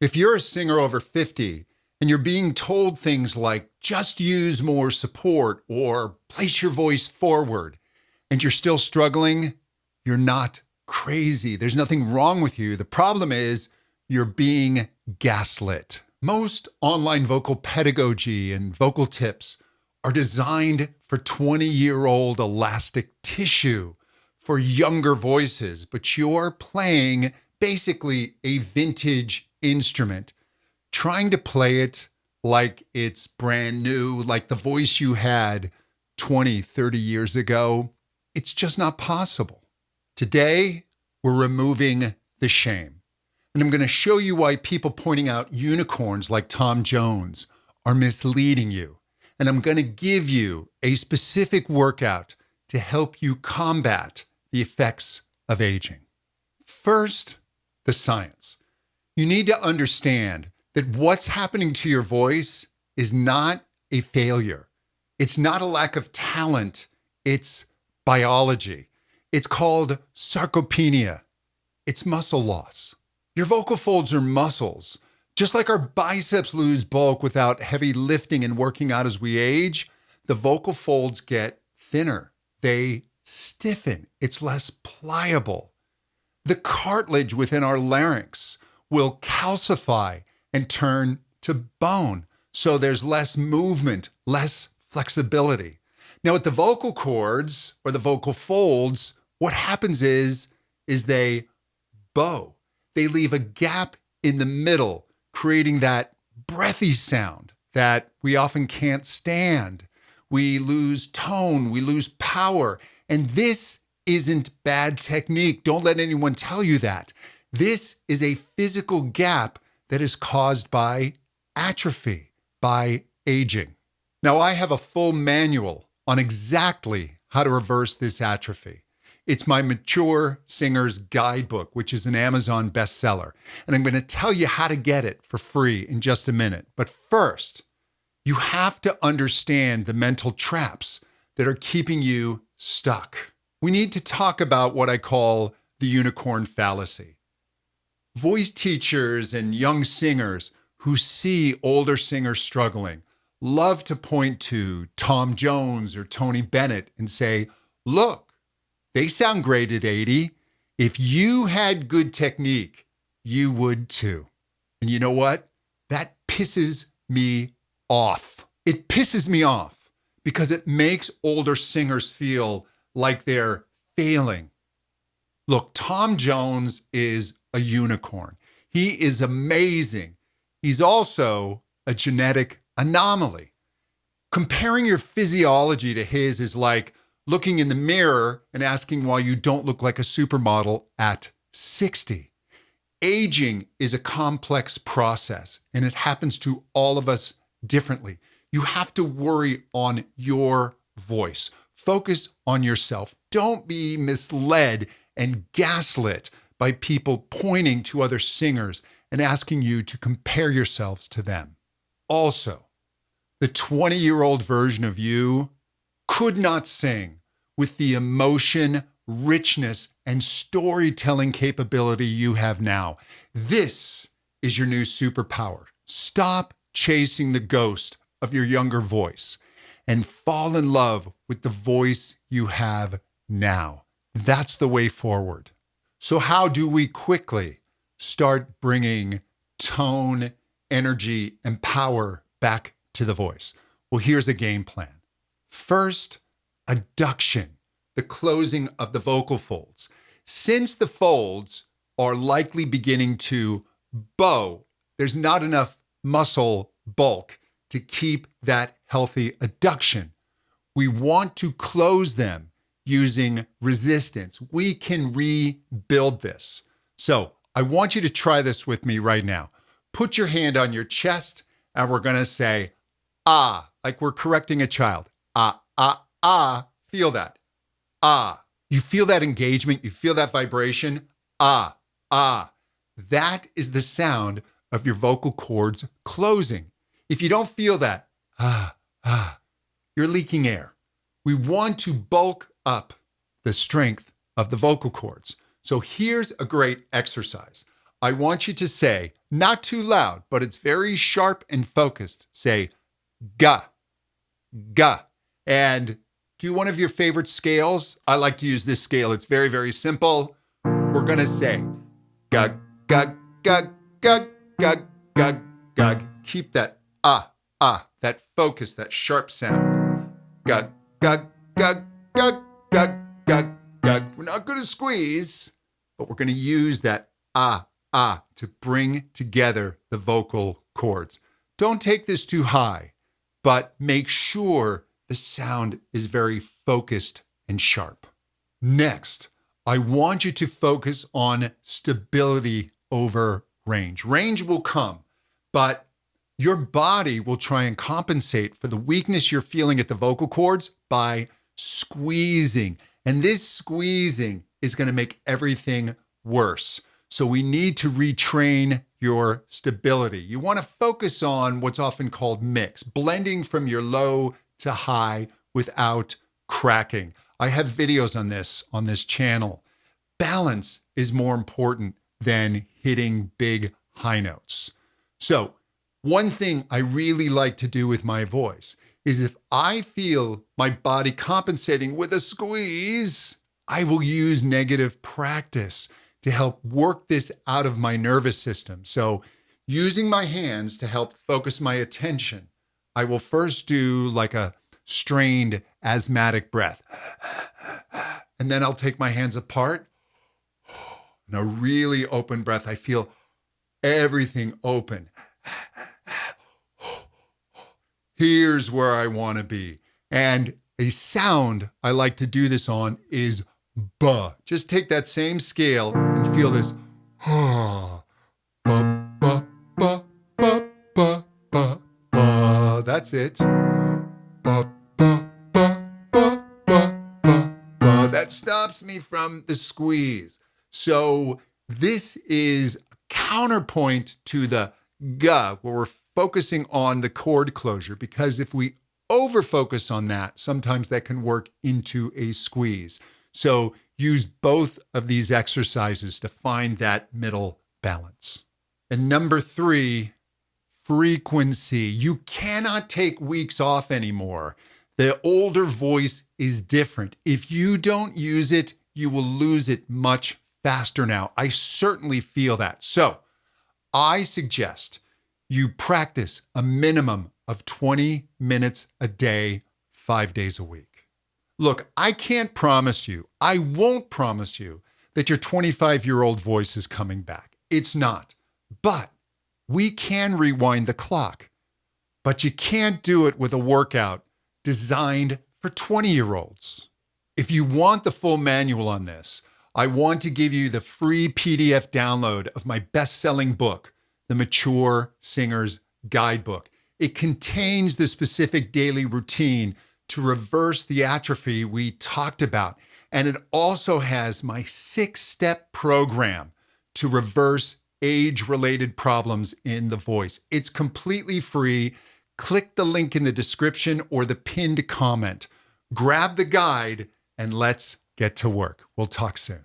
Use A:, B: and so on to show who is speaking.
A: If you're a singer over 50 and you're being told things like just use more support or place your voice forward and you're still struggling, you're not crazy. There's nothing wrong with you. The problem is you're being gaslit. Most online vocal pedagogy and vocal tips are designed for 20-year-old elastic tissue for younger voices, but you're playing basically a vintage instrument, trying to play it like it's brand new, like the voice you had 20, 30 years ago. It's just not possible. Today, we're removing the shame. And I'm going to show you why people pointing out unicorns like Tom Jones are misleading you. And I'm going to give you a specific workout to help you combat the effects of aging. First, the science. You need to understand that what's happening to your voice is not a failure. It's not a lack of talent. It's biology. It's called sarcopenia. It's muscle loss. Your vocal folds are muscles. Just like our biceps lose bulk without heavy lifting and working out as we age, the vocal folds get thinner. They stiffen. It's less pliable. The cartilage within our larynx will calcify and turn to bone. So there's less movement, less flexibility. Now with the vocal cords or the vocal folds, what happens is they bow. They leave a gap in the middle, creating that breathy sound that we often can't stand. We lose tone, we lose power. And this isn't bad technique. Don't let anyone tell you that. This is a physical gap that is caused by atrophy, by aging. Now, I have a full manual on exactly how to reverse this atrophy. It's my Mature Singer's Guidebook, which is an Amazon bestseller. And I'm going to tell you how to get it for free in just a minute. But first, you have to understand the mental traps that are keeping you stuck. We need to talk about what I call the unicorn fallacy. Voice teachers and young singers who see older singers struggling love to point to Tom Jones or Tony Bennett and say, look, they sound great at 80. If you had good technique, you would too. And you know what? That pisses me off. It pisses me off because it makes older singers feel like they're failing. Look, Tom Jones is a unicorn. He is amazing. He's also a genetic anomaly. Comparing your physiology to his is like looking in the mirror and asking why you don't look like a supermodel at 60. Aging is a complex process, and it happens to all of us differently. You have to worry on your voice. Focus on yourself. Don't be misled and gaslit by people pointing to other singers and asking you to compare yourselves to them. Also, the 20-year-old version of you could not sing with the emotion, richness, and storytelling capability you have now. This is your new superpower. Stop chasing the ghost of your younger voice and fall in love with the voice you have now. That's the way forward. So how do we quickly start bringing tone, energy, and power back to the voice? Well, here's a game plan. First, adduction, the closing of the vocal folds. Since the folds are likely beginning to bow, there's not enough muscle bulk to keep that healthy adduction. We want to close them using resistance. We can rebuild this. So I want you to try this with me right now. Put your hand on your chest and we're going to say, ah, like we're correcting a child. Ah, ah, ah. Feel that. Ah. You feel that engagement. You feel that vibration. Ah, ah. That is the sound of your vocal cords closing. If you don't feel that, ah, ah, you're leaking air. We want to bulk up the strength of the vocal cords. So here's a great exercise. I want you to say, not too loud, but it's very sharp and focused. Say, ga, ga. And do one of your favorite scales. I like to use this scale. It's very, very simple. We're going to say, ga, ga, ga, ga, ga, ga, ga. Keep that that focus, that sharp sound. Ga, ga, ga, ga, ga, ga, ga. We're not going to squeeze, but we're going to use that to bring together the vocal cords. Don't take this too high, but make sure the sound is very focused and sharp. Next, I want you to focus on stability over range. Range will come, but your body will try and compensate for the weakness you're feeling at the vocal cords by squeezing. And this squeezing is going to make everything worse. So we need to retrain your stability. You want to focus on what's often called mix, blending from your low to high without cracking. I have videos on this channel. Balance is more important than hitting big high notes. So one thing I really like to do with my voice is if I feel my body compensating with a squeeze, I will use negative practice to help work this out of my nervous system. So using my hands to help focus my attention, I will first do like a strained asthmatic breath. And then I'll take my hands apart and a really open breath. I feel everything open. Here's where I want to be. And a sound I like to do this on is ba. Just take that same scale and feel this. Ba, ba, ba, ba, ba, ba, ba. That's it. Ba, ba, ba, ba, ba, ba, ba. That stops me from the squeeze. So this is a counterpoint to the ga, where we're focusing on the chord closure, because if we over-focus on that, sometimes that can work into a squeeze. So use both of these exercises to find that middle balance. And number 3, frequency. You cannot take weeks off anymore. The older voice is different. If you don't use it, you will lose it much faster now. I certainly feel that. So I suggest you practice a minimum of 20 minutes a day, 5 days a week. Look, I can't promise you, I won't promise you that your 25-year-old voice is coming back. It's not. But we can rewind the clock. But you can't do it with a workout designed for 20-year-olds. If you want the full manual on this, I want to give you the free PDF download of my best-selling book, The Mature Singer's Guidebook. It contains the specific daily routine to reverse the atrophy we talked about. And it also has my 6-step program to reverse age-related problems in the voice. It's completely free. Click the link in the description or the pinned comment. Grab the guide and let's get to work. We'll talk soon.